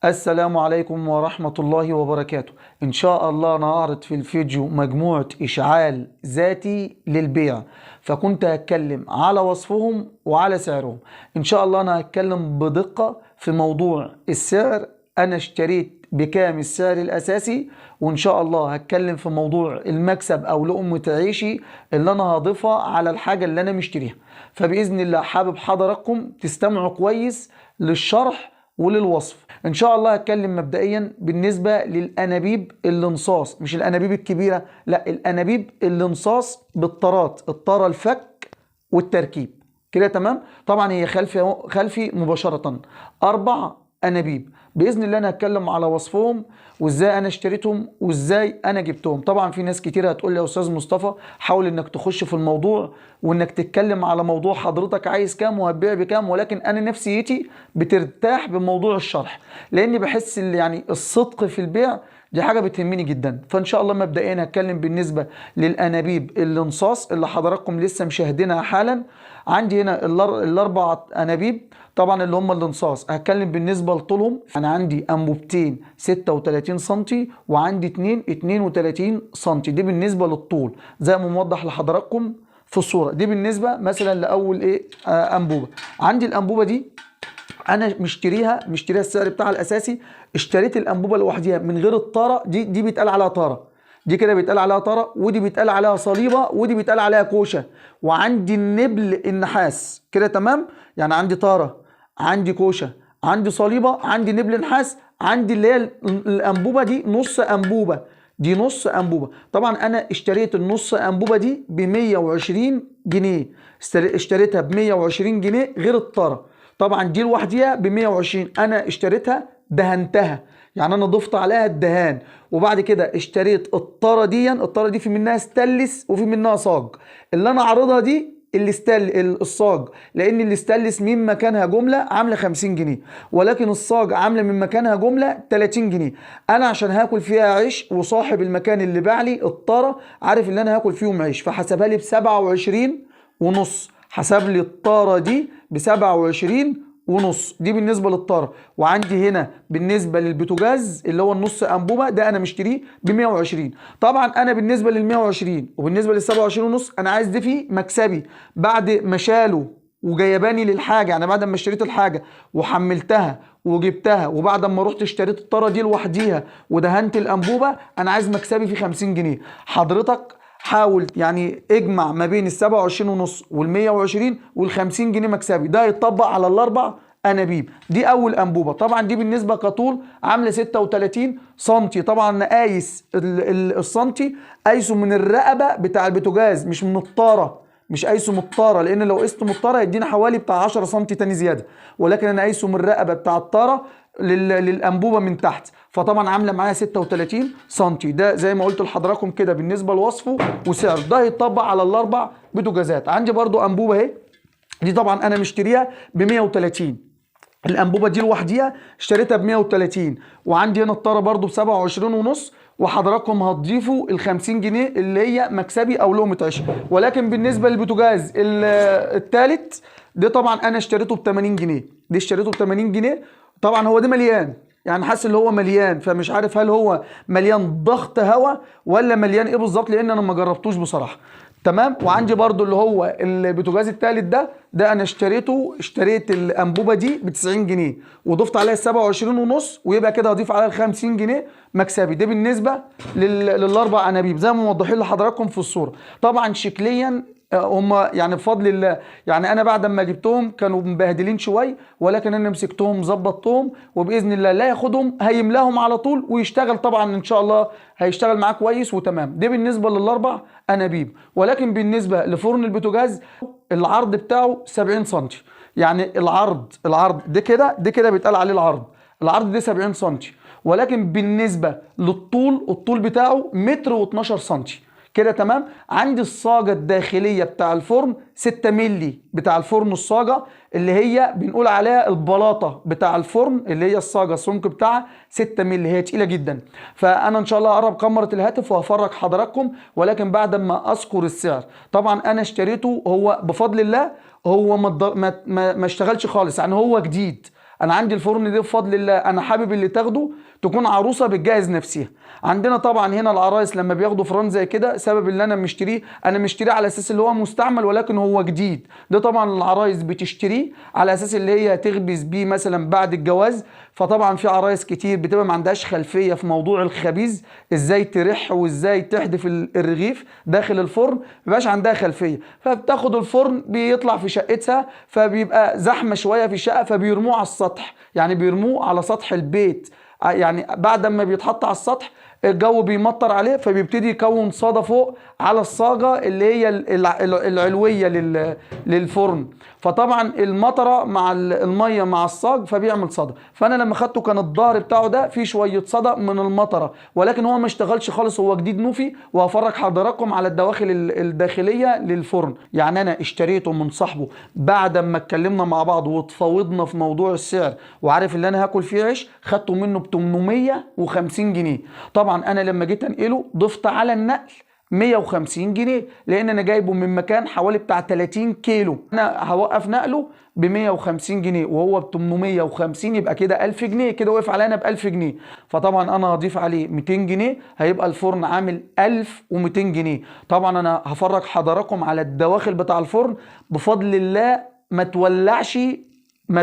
السلام عليكم ورحمة الله وبركاته. إن شاء الله أنا هعرض في الفيديو مجموعة إشعال ذاتي للبيع، فكنت هتكلم على وصفهم وعلى سعرهم. إن شاء الله أنا هتكلم بدقة في موضوع السعر، أنا اشتريت بكام السعر الأساسي، وإن شاء الله هتكلم في موضوع المكسب أو لقمة عيشي اللي أنا هضيفها على الحاجة اللي أنا مشتريها. فبإذن الله حابب حضراتكم تستمعوا كويس للشرح وللوصف. ان شاء الله هتكلم مبدئيا بالنسبه للانابيب الانصاص، مش الانابيب الكبيره، لا الانابيب الانصاص بالطارات، الطاره الفك والتركيب كده تمام. طبعا هي خلفي مباشره 4 انابيب. باذن الله انا هتكلم على وصفهم وازاي انا اشتريتهم وازاي انا جبتهم. طبعا في ناس كتير هتقول لي يا استاذ مصطفى حاول انك تخش في الموضوع وانك تتكلم على موضوع حضرتك عايز كام وهتبيع بكام، ولكن انا نفسيتي بترتاح بموضوع الشرح، لاني بحس يعني الصدق في البيع دي حاجه بتهمني جدا. فان شاء الله مبدئيا هتكلم بالنسبه للانابيب الانصاص اللي حضراتكم لسه مشاهدينها حالا. عندي هنا ال4 انابيب طبعا اللي هم الانصاص. هتكلم بالنسبه لطولهم، انا عندي انبوبتين 36 سم وعندي 2 32 سم، دي بالنسبه للطول زي ما موضح لحضراتكم في الصوره. دي بالنسبه مثلا لاول انبوبه. عندي الانبوبه دي انا مشتريها السعر بتاعها الاساسي. اشتريت الانبوبه لوحديها من غير الطاره، دي بيتقال عليها طاره، دي كده بيتقال عليها طاره، ودي بيتقال عليها صليبه، ودي بيتقال عليها كوشه. وعندي النبل النحاس كده تمام. يعني عندي طاره، عندي كوشه، عندي صليبه، عندي نبل نحاس، عندي اللي هي الانبوبه دي نص انبوبه، دي نص انبوبه. طبعا انا اشتريت النص انبوبه دي ب 120 جنيه، اشتريتها ب 120 جنيه غير الطاره. طبعا دي لوحديها ب 120، انا اشتريتها دهنتها، يعني انا ضفت عليها الدهان. وبعد كده اشتريت الطاره دي في منها ستانلس وفي منها صاج. اللي انا عارضها دي الصاج، لان الاستانلس من مكانها جمله عامله 50 جنيه، ولكن الصاج عامله من مكانها جمله 30 جنيه. انا عشان هاكل فيها عيش، وصاحب المكان اللي باع لي الطاره عارف ان انا هاكل فيهم عيش، فحسبها لي ب 27 ونص. حسب لي الطاره دي ب 27 ونص، دي بالنسبه للطاره. وعندي هنا بالنسبه للبوتاجاز اللي هو النص انبوبه ده انا مشتريه ب 120. طبعا انا بالنسبه لل 120 وبالنسبه لل 27 ونص انا عايز دي في مكسبي بعد ما شالوا وجايباني للحاجه، يعني بعد ما اشتريت الحاجه وحملتها وجبتها، وبعد ما رحت اشتريت الطاره دي لوحديها ودهنت الانبوبه، انا عايز مكسبي في 50 جنيه. حضرتك حاول يعني اجمع ما بين ال 27 ونص وال 120 وال 50 جنيه مكسبي، ده يتطبق على ال4 انابيب. دي اول انبوبه. طبعا دي بالنسبه كطول عامله 36 سم. طبعا انا قايس السنتي قايسه من الرقبه بتاع البوتاجاز، مش من الطاره، مش قايسه من الطاره، لان لو قست من الطاره هيدينا حوالي بتاع 10 سم تاني زياده، ولكن انا قايسه من الرقبه بتاع الطاره للانبوبه من تحت. فطبعا عامله معايا 36 سم. ده زي ما قلت لحضراتكم كده بالنسبه لوصفه وسعره، ده هيتطبق على ال4 بوتاجازات. عندي برضو انبوبه اهي، دي طبعا انا مشتريها ب 130. الانبوبه دي لوحديها اشتريتها ب 130. وعندي هنا الطاره برضو ب 27 ونص، وحضراتكم هتضيفوا ال 50 جنيه اللي هي مكسبي او لقمه عيش. ولكن بالنسبه للبوتاجاز الثالث ده طبعا انا اشتريته ب 80 جنيه، دي اشتريته ب 80 جنيه. طبعا هو ده مليان، يعني حاسس ان هو مليان، فمش عارف هل هو مليان ضغط هواء ولا مليان ايه بالظبط، لان انا ما جربتوش بصراحه. تمام. وعندي برضو اللي هو البوتاجاز الثالث ده انا اشتريت الانبوبه دي ب 90 جنيه، وضفت عليها 27 ونص، ويبقى كده هضيف عليها 50 جنيه مكسبي. ده بالنسبه لل4 انابيب زي ما موضحين لحضراتكم في الصوره. طبعا شكليا هم يعني بفضل الله، يعني انا بعد ما جبتهم كانوا مبهدلين شويه، ولكن انا مسكتهم ظبطتهم، وباذن الله لا ياخدهم هيملاهم على طول ويشتغل. طبعا ان شاء الله هيشتغل معاه كويس وتمام. ده بالنسبه لل4 انابيب. ولكن بالنسبه لفرن البوتاجاز العرض بتاعه 70 سم، يعني العرض ده كده بيتقال عليه العرض ده 70 سم. ولكن بالنسبه الطول بتاعه متر و12 سم كده تمام. عندي الصاجه الداخليه بتاع الفرن 6 مللي، بتاع الفرن الصاجه اللي هي بنقول عليها البلاطه بتاع الفرن، اللي هي الصاجه السمك بتاعها 6 مللي، هي تقيله جدا. فانا ان شاء الله هقرب كاميرا الهاتف وهفرج حضراتكم، ولكن بعد ما اذكر السعر. طبعا انا اشتريته هو بفضل الله، هو ما اشتغلش خالص، يعني هو جديد. انا عندي الفرن ده بفضل الله، انا حابب اللي تاخده تكون عروسه بتجهز نفسها. عندنا طبعا هنا العرايس لما بياخدوا فرن زي كده، سبب اللي انا مشتريه، انا مشتريه على اساس اللي هو مستعمل ولكن هو جديد. ده طبعا العرايس بتشتريه على اساس اللي هي تخبز بيه مثلا بعد الجواز. فطبعا في عرايس كتير بتبقى ما عندهاش خلفيه في موضوع الخبيز، ازاي ترح وازاي تحدف الرغيف داخل الفرن، مبقاش عندها خلفيه، فبتاخد الفرن بيطلع في شقتها، فبيبقى زحمه شويه في الشقه، فبيرموه على السطح، يعني بيرموه على سطح البيت. يعني بعد ما بيتحط على السطح الجو بيمطر عليه، فبيبتدي يكون صدى فوق على الصاجة اللي هي العلوية للفرن. فطبعا المطرة مع المية مع الصاج فبيعمل صدى. فأنا لما خدته كان الظهر بتاعه ده فيه شوية صدى من المطرة، ولكن هو ما اشتغلش خالص، هو جديد نوفي. وهفرج حضراتكم على الدواخل الداخلية للفرن. يعني أنا اشتريته من صاحبه بعد ما اتكلمنا مع بعض واتفاوضنا في موضوع السعر، وعارف اللي أنا هاكل فيه عيش، خدته منه ب 850 جنيه. طبعا انا لما جيت انقله ضفت على النقل 150 جنيه، لان انا جايبه من مكان حوالي بتاع 30 كيلو، انا هوقف نقله ب 150 جنيه وهو ب 850، يبقى كده 1000 جنيه، كده وقف علينا ب 1000 جنيه. فطبعا انا هضيف عليه 200 جنيه، هيبقى الفرن عامل 1200 جنيه. طبعا انا هفرج حضراتكم على الدواخل بتاع الفرن بفضل الله، ما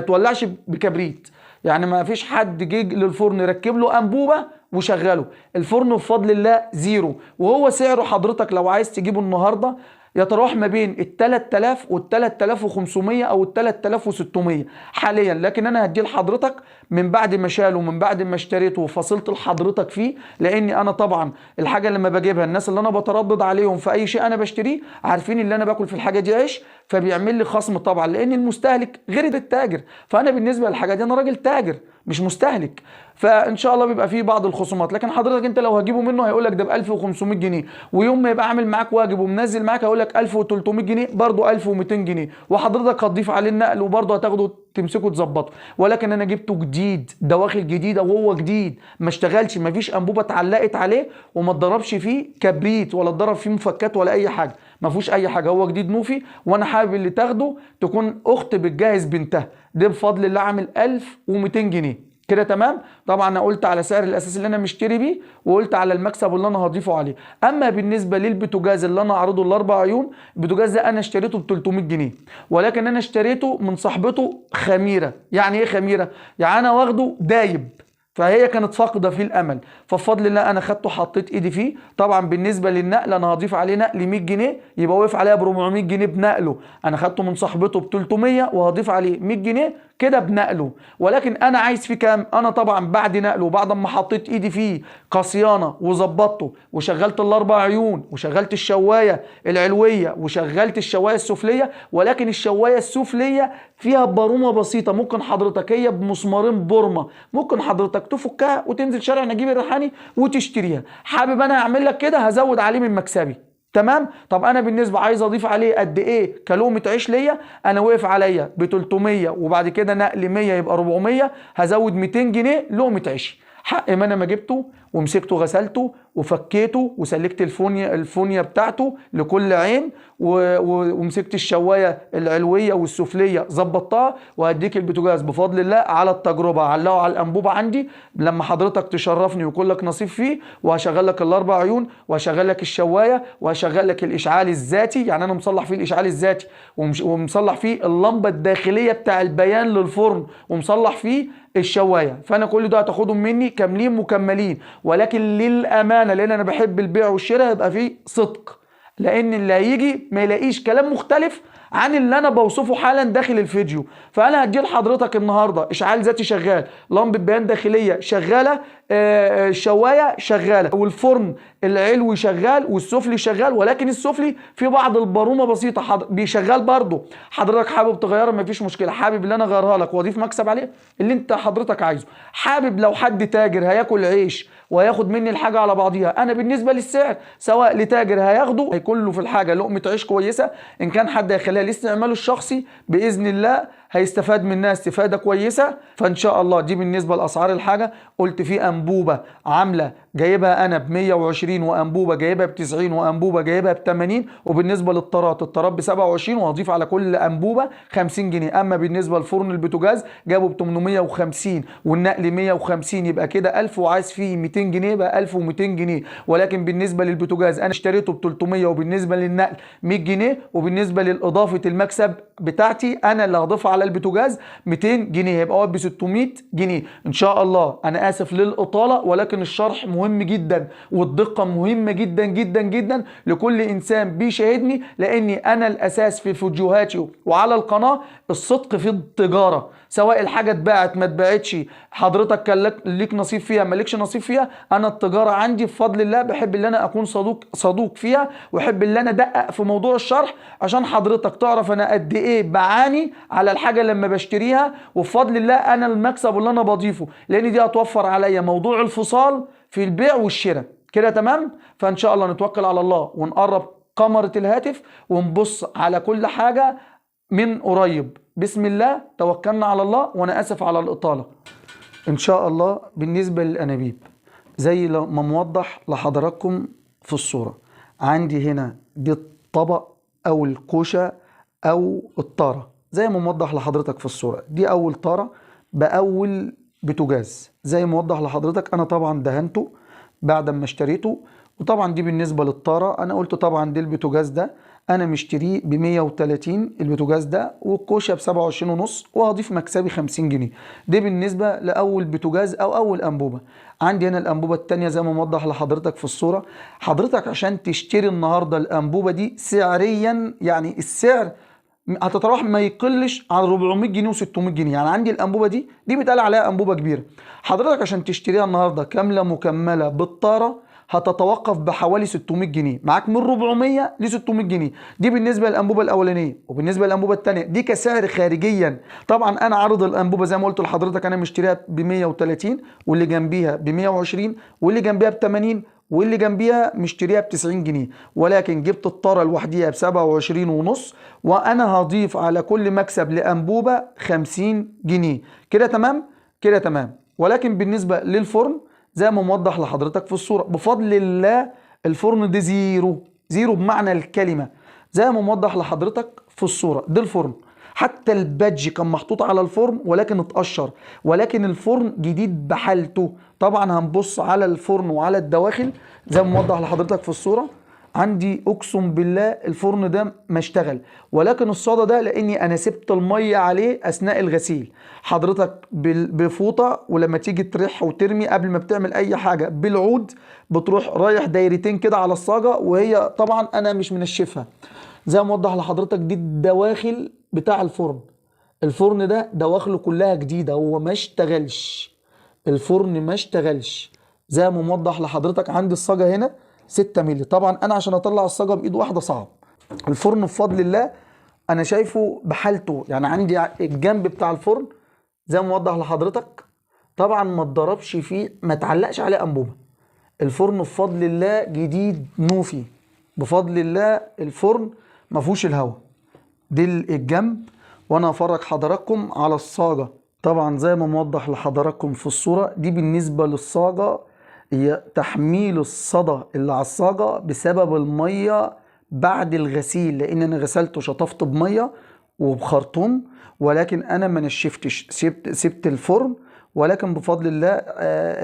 تولعش بكبريت. يعني ما فيش حد جه للفرن ركب له انبوبه وشغله، الفرن بفضل الله زيرو. وهو سعره حضرتك لو عايز تجيبه النهارده يتراوح ما بين ال 3000 وال 3500 او ال 3600 حاليا، لكن انا هديه لحضرتك من بعد ما شاله، من بعد ما اشتريته وفصلت لحضرتك فيه. لاني انا طبعا الحاجه لما بجيبها، الناس اللي انا بتردد عليهم في اي شيء انا بشتريه عارفين اللي انا باكل في الحاجه دي عيش، فبيعمل لي خصم طبعا، لان المستهلك غير التاجر. فانا بالنسبه للحاجه دي انا راجل تاجر مش مستهلك، فان شاء الله بيبقى فيه بعض الخصومات. لكن حضرتك انت لو هتجيبه منه هيقول لك ده ب 1500 جنيه، ويوم ما يبقى عامل معاك واجب ومنزل معاك هيقول لك 1300 جنيه، برضه 1200 جنيه، وحضرتك هتضيف عليه النقل وبرضه هتاخده تمسكه تظبطه. ولكن انا جبته جديد، دواخل جديده وهو جديد، ما اشتغلش، ما فيش انبوبه اتعلقت عليه وما اتضربش فيه كبريت ولا اتضرب فيه مفكات ولا اي حاجه، ما فيهوش اي حاجه، هو جديد نوفي. وانا حابب اللي تاخده تكون اخت بتجهز بنتها، ده بفضل الله عامل 1200 جنيه كده تمام. طبعا انا قلت على سعر الاساس اللي انا مشتري بيه، وقلت على المكسب اللي انا هضيفه عليه. اما بالنسبه للبوتاجاز اللي انا عارضه الاربع عيون، البوتاجاز ده انا اشتريته ب 300 جنيه، ولكن انا اشتريته من صاحبته خميره. يعني ايه خميره؟ يعني انا واخده دايب، فهي كانت فاقده فيه الامل، فبفضل الله انا خدته حطيت ايدي فيه. طبعا بالنسبه للنقل انا هضيف عليه نقل 100 جنيه، يبقى وقف عليها ب 400 جنيه بنقله. انا خدته من صاحبته ب 300 وهضيف عليه 100 جنيه كده بنقله. ولكن انا عايز فيه كام؟ انا طبعا بعد نقله، بعد ما حطيت ايدي فيه كصيانه وظبطته وشغلت الاربع عيون وشغلت الشوايه العلويه وشغلت الشوايه السفليه، ولكن الشوايه السفليه فيها برومه بسيطه، ممكن حضرتك هي بمسمارين بورمه، ممكن حضرتك تفكها وتنزل شارع نجيب الريحاني وتشتريها. حابب انا اعمل لك كده هزود عليه من مكسبي، تمام. طب انا بالنسبه عايز اضيف عليه قد ايه كلومه عيش ليا؟ انا وقف عليا ب 300 وبعد كده نقل 100 يبقى 400، هزود 200 جنيه لومه عيش. حق ما انا ما جبته ومسكته غسلته وفكيته وسلكت الفونيا بتاعته لكل عين، ومسكت الشوايه العلويه والسفليه ظبطتها، وهديك البوتاجاز بفضل الله على التجربه، علقه على الانبوبه عندي لما حضرتك تشرفني ويكون لك نصيب فيه، وهشغل لك الاربع عيون وهشغل لك الشوايه وهشغل لك الاشعال الذاتي. يعني انا مصلح فيه الاشعال الذاتي ومصلح فيه اللمبه الداخليه بتاع البيان للفرن ومصلح فيه الشوايه. فانا كل ده هتاخدهم مني كاملين مكملين، ولكن للامانه لان انا بحب البيع والشراء يبقى فيه صدق، لان اللي هيجي ما يلاقيش كلام مختلف عن اللي انا بوصفه حالا داخل الفيديو. فانا هدي لحضرتك النهارده اشعال ذاتي شغال، لمبه بيان داخليه شغاله، الشوايه شغاله، والفرن العلوي شغال والسفلي شغال، ولكن السفلي في بعض البرومه بسيطه بيشغال برضه. حضرتك حابب تغيرها مفيش مشكله، حابب اللي انا اغيرها لك واضيف مكسب عليه اللي انت حضرتك عايزه. حابب لو حد تاجر هياكل عيش وهياخد مني الحاجه على بعضيها، انا بالنسبه للسعر سواء لتاجر هياخده هيكون له في الحاجه لقمه عيش كويسه، ان كان حد هيخليها لاستعماله الشخصي باذن الله هيستفاد منها استفادة كويسة. فإن شاء الله دي بالنسبة لأسعار الحاجة. قلت في أنبوبة عاملة جايبها أنا ب120، وأنبوبة جايبها ب90، وأنبوبة جايبها ب80. وبالنسبة للطارات، الطارات ب27، وهضيف على كل أنبوبة 50 جنيه. أما بالنسبة لفرن البوتاجاز جابه ب850، والنقل 150، يبقى كده 1000، وعايز فيه 200 جنيه يبقى 1200 جنيه. ولكن بالنسبة للبوتاجاز أنا اشتريته ب300، وبالنسبة للنقل 100 جنيه، وبالنسبة للإضافة المكسب بتاعتي أنا اللي هضيفها على البوتاجاز 200 جنيه، يبقى هو ب 600 جنيه. إن شاء الله أنا آسف للإطالة، ولكن الشرح مهم جدا، والدقة مهمة جدا جدا جدا لكل إنسان بيشاهدني، لأني أنا الأساس في فيديوهاتي وعلى القناة الصدق في التجارة. سواء الحاجة اتباعت ما اتباعتش، حضرتك كان ليك نصيب فيها مالكش نصيب فيها، أنا التجارة عندي بفضل الله بحب ان انا اكون صدوق فيها، واحب ان انا ادقق في موضوع الشرح عشان حضرتك تعرف انا قد ايه بعاني على الحاجه لما بشتريها. وبفضل الله انا المكسب اللي انا بضيفه، لان دي هتوفر عليا موضوع الفصال في البيع والشراء. كده تمام. فان شاء الله نتوكل على الله ونقرب كاميرا الهاتف ونبص على كل حاجه من قريب. بسم الله، توكلنا على الله. وانا اسف على الاطاله. ان شاء الله بالنسبه للانابيب زي ما موضح لحضراتكم في الصورة، عندي هنا دي الطبق أو الكوشة أو الطارة زي ما موضح لحضرتك في الصورة. دي أول طارة بأول بوتاجاز زي ما موضح لحضرتك. أنا طبعا دهنته بعد ما اشتريته. وطبعا دي بالنسبة للطارة أنا قلت طبعا دي البوتاجاز ده أنا مشتريه ب130 البوتاجاز ده، والكوشة ب27.5، وهضيف مكسبي 50 جنيه. دي بالنسبة لأول بوتاجاز أو أول أنبوبة. عندي هنا الأنبوبة التانية زي ما موضح لحضرتك في الصورة. حضرتك عشان تشتري النهاردة الأنبوبة دي سعريا، يعني السعر هتتراوح ما يقلش عن 400 جنيه و600 جنيه. يعني عندي الأنبوبة دي بيتقال عليها أنبوبة كبيرة. حضرتك عشان تشتريها النهاردة كاملة مكملة بالطارة هتتوقف بحوالي 600 جنيه، معاك من 400 ل 600 جنيه. دي بالنسبه للانبوبه الاولانيه. وبالنسبه للانبوبه الثانيه دي كسعر خارجيا. طبعا انا عرض الانبوبه زي ما قلت لحضرتك انا مشتريها ب130، واللي جنبيها ب120، واللي جنبيها ب80، واللي جنبيها مشتريها ب90 جنيه. ولكن جبت الطاره لوحديها ب27.5، وانا هضيف على كل مكسب لانبوبه 50 جنيه. كده تمام. كده تمام. ولكن بالنسبه للفرن زي ما موضح لحضرتك في الصورة، بفضل الله الفرن ده زيرو بمعنى الكلمة زي ما موضح لحضرتك في الصورة. ده الفرن، حتى البادج كان محطوط على الفرن ولكن اتقشر، ولكن الفرن جديد بحالته. طبعا هنبص على الفرن وعلى الدواخل زي ما موضح لحضرتك في الصورة. عندي اقسم بالله الفرن ده ما اشتغل، ولكن الصدى ده لاني انا سبت الميه عليه اثناء الغسيل. حضرتك بفوطه، ولما تيجي تريح وترمي قبل ما بتعمل اي حاجه بالعود بتروح رايح دايرتين كده على الصاجه، وهي طبعا انا مش منشفها زي ما موضح لحضرتك. دي الدواخل بتاع الفرن. الفرن ده دواخله كلها جديده، هو ما اشتغلش. الفرن ما اشتغلش زي ما موضح لحضرتك. عندي الصاجه هنا 6 مللي. طبعا انا عشان اطلع الصاجه بايد واحده صعب. الفرن بفضل الله انا شايفه بحالته. يعني عندي الجنب بتاع الفرن زي ما موضح لحضرتك طبعا ما اتضربش فيه، ما اتعلقش عليه انبوبه. الفرن بفضل الله جديد نوفي. بفضل الله الفرن ما فيهوش الهواء. دي الجنب، وانا هفرج حضراتكم على الصاجه. طبعا زي ما موضح لحضراتكم في الصوره، دي بالنسبه للصاجه هي تحميل الصدى اللي على الصاجة بسبب المية بعد الغسيل، لان انا غسلت وشطفت بمية وبخرطوم، ولكن انا ما نشفتش، سبت الفرن. ولكن بفضل الله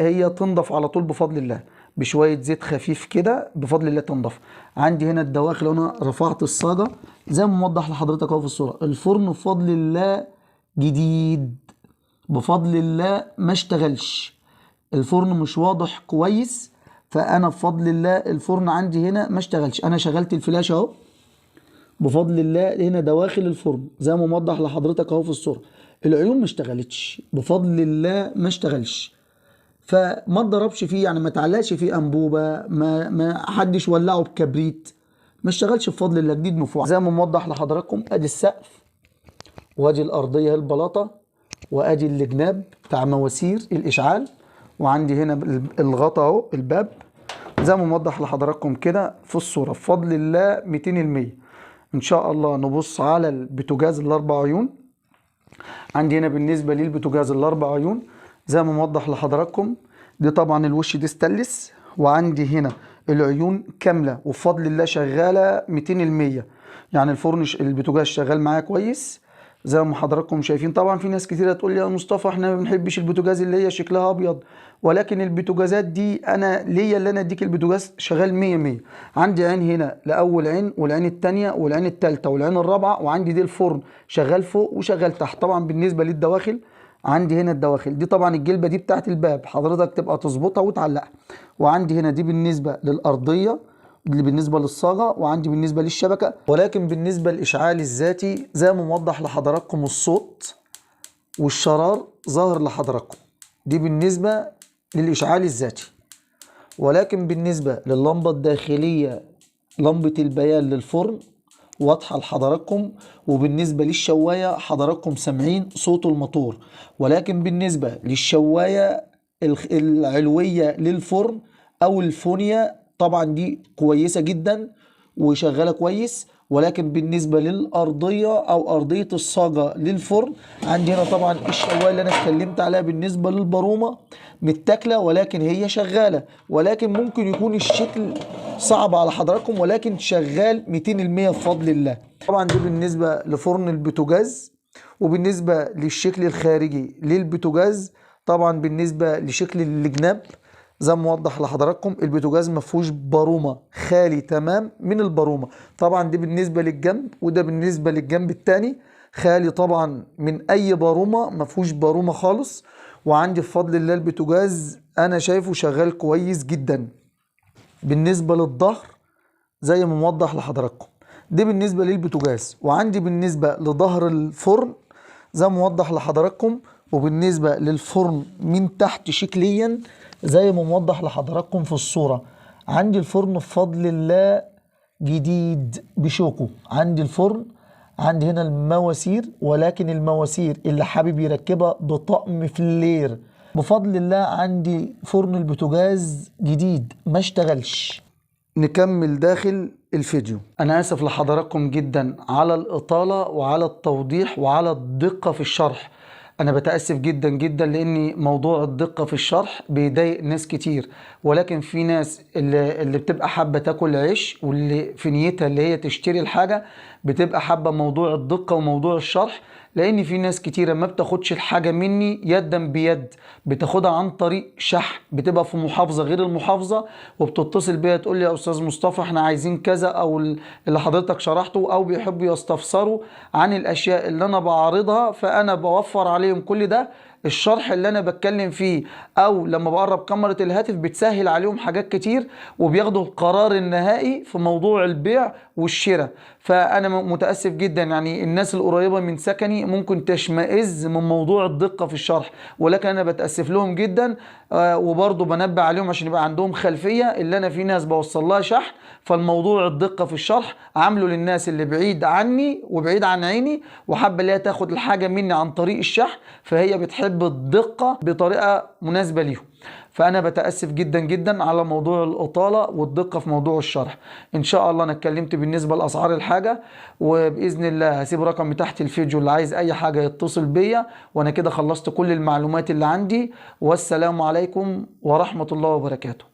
هي تنضف على طول بفضل الله بشوية زيت خفيف كده بفضل الله تنضف. عندي هنا الدواخل وانا رفعت الصاجة زي ما موضح لحضرتك اهو في الصورة. الفرن بفضل الله جديد، بفضل الله ما اشتغلش. الفرن مش واضح كويس، فانا بفضل الله الفرن عندي هنا ما اشتغلش. انا شغلت الفلاشه اهو بفضل الله. هنا دواخل الفرن زي ما موضح لحضرتك اهو في الصوره. العيون ما اشتغلتش بفضل الله، ما اشتغلش. فما اتضربش فيه، يعني ما اتعلقش فيه انبوبه، ما حدش ولعه بكبريت، ما اشتغلش بفضل الله. جديد مفعول زي ما موضح لحضراتكم. ادي السقف، وادي الارضيه البلاطه، وادي الجناب بتاع مواسير الاشعال، وعندي هنا الغطا اهو الباب زي ما موضح لحضراتكم كده في الصوره. بفضل الله 200%. ان شاء الله نبص على البوتاجاز الاربع عيون. عندي هنا بالنسبة للبوتاجاز الاربع عيون زي ما موضح لحضراتكم، دي طبعا الوش دي ستانلس، وعندي هنا العيون كاملة وبفضل الله شغالة 200%. يعني الفرن البوتاجاز شغال معايا كويس زي ما حضراتكم شايفين. طبعا في ناس كتيرة تقول لي يا مصطفى احنا ما بنحبش البوتاجاز اللي هي شكلها ابيض، ولكن البوتاجازات دي انا ليا اللي انا اديك البوتاجاز شغال 100 100. عندي عين هنا لاول عين والعين التانية والعين التالتة والعين الرابعة، وعندي دي الفرن شغال فوق وشغال تحت. طبعا بالنسبة للدواخل عندي هنا الدواخل دي طبعا الجلبة دي بتاعت الباب حضرتك تبقى تظبطها وتعلقها، وعندي هنا دي بالنسبة للأرضية اللي بالنسبة للصاجة، وعندي بالنسبة للشبكة. ولكن بالنسبة للإشعال الذاتي زي ما موضح لحضراتكم الصوت والشرار ظاهر لحضراتكم، دي بالنسبة للإشعال الذاتي. ولكن بالنسبة لللمبة الداخلية لمبة البيان للفرن واضحة لحضراتكم، وبالنسبة للشواية حضراتكم سامعين صوت الموتور. ولكن بالنسبة للشواية العلوية للفرن أو الفونيا طبعا دي كويسة جدا وشغالة كويس. ولكن بالنسبة للأرضية أو أرضية الصاجة للفرن عندي هنا طبعا الشواية اللي أنا اتكلمت عليها بالنسبة للبرومة متاكلة ولكن هي شغالة، ولكن ممكن يكون الشكل صعب على حضراتكم ولكن شغال 200% بفضل الله. طبعا دي بالنسبة لفرن البوتاجاز. وبالنسبة للشكل الخارجي للبوتاجاز طبعا بالنسبة لشكل الجناب زي ما موضح لحضراتكم البوتاجاز ما فيهوش بارومه، خالي تمام من البارومه. طبعا دي بالنسبه للجنب وده بالنسبه للجنب الثاني خالي طبعا من اي بارومه، ما فيهوش بارومه خالص. وعندي بفضل الله البوتاجاز انا شايفه شغال كويس جدا. بالنسبه للظهر زي ما موضح لحضراتكم دي بالنسبه للبوتاجاز، وعندي بالنسبه لظهر الفرن زي ما موضح لحضراتكم، وبالنسبه للفرن من تحت شكليا زي ما موضح لحضراتكم في الصورة. عندي الفرن بفضل الله جديد بشوكه. عندي الفرن عندي هنا المواسير، ولكن المواسير اللي حابب يركبها بطقم فلير بفضل الله. عندي فرن البوتاجاز جديد ما اشتغلش. نكمل داخل الفيديو. انا اسف لحضراتكم جدا على الاطالة وعلى التوضيح وعلى الدقة في الشرح. انا بتأسف جدا جدا لان موضوع الدقة في الشرح بيضايق ناس كتير، ولكن في ناس اللي بتبقى حابة تاكل عيش واللي في نيتها اللي هي تشتري الحاجة بتبقى حابة موضوع الدقة وموضوع الشرح. لان في ناس كتيرة ما بتاخدش الحاجة مني يدا بيد، بتاخدها عن طريق شحن، بتبقى في محافظة غير المحافظة وبتتصل بيا تقول لي يا استاذ مصطفى احنا عايزين كذا او اللي حضرتك شرحته، او بيحبوا يستفسروا عن الاشياء اللي انا بعرضها، فانا بوفر عليهم كل ده. الشرح اللي انا بتكلم فيه او لما بقرب كاميرا الهاتف بتسهل عليهم حاجات كتير وبياخدوا القرار النهائي في موضوع البيع والشراء. فانا متاسف جدا يعني الناس القريبه من سكني ممكن تشمئز من موضوع الدقه في الشرح، ولكن انا بتاسف لهم جدا. وبرضه بنبه عليهم عشان يبقى عندهم خلفيه اللي انا في ناس بوصل لها شحن، فالموضوع الدقه في الشرح عامله للناس اللي بعيد عني وبعيد عن عيني وحابه اللي هي تاخد الحاجه مني عن طريق الشحن، فهي بتحب الدقه بطريقه مناسبه ليهم. فانا بتاسف جدا جدا على موضوع الاطاله والدقه في موضوع الشرح. ان شاء الله انا اتكلمت بالنسبه لاسعار الحاجه، وباذن الله هسيب رقمي تحت الفيديو اللي عايز اي حاجه يتصل بيا. وانا كده خلصت كل المعلومات اللي عندي، والسلام عليكم ورحمه الله وبركاته.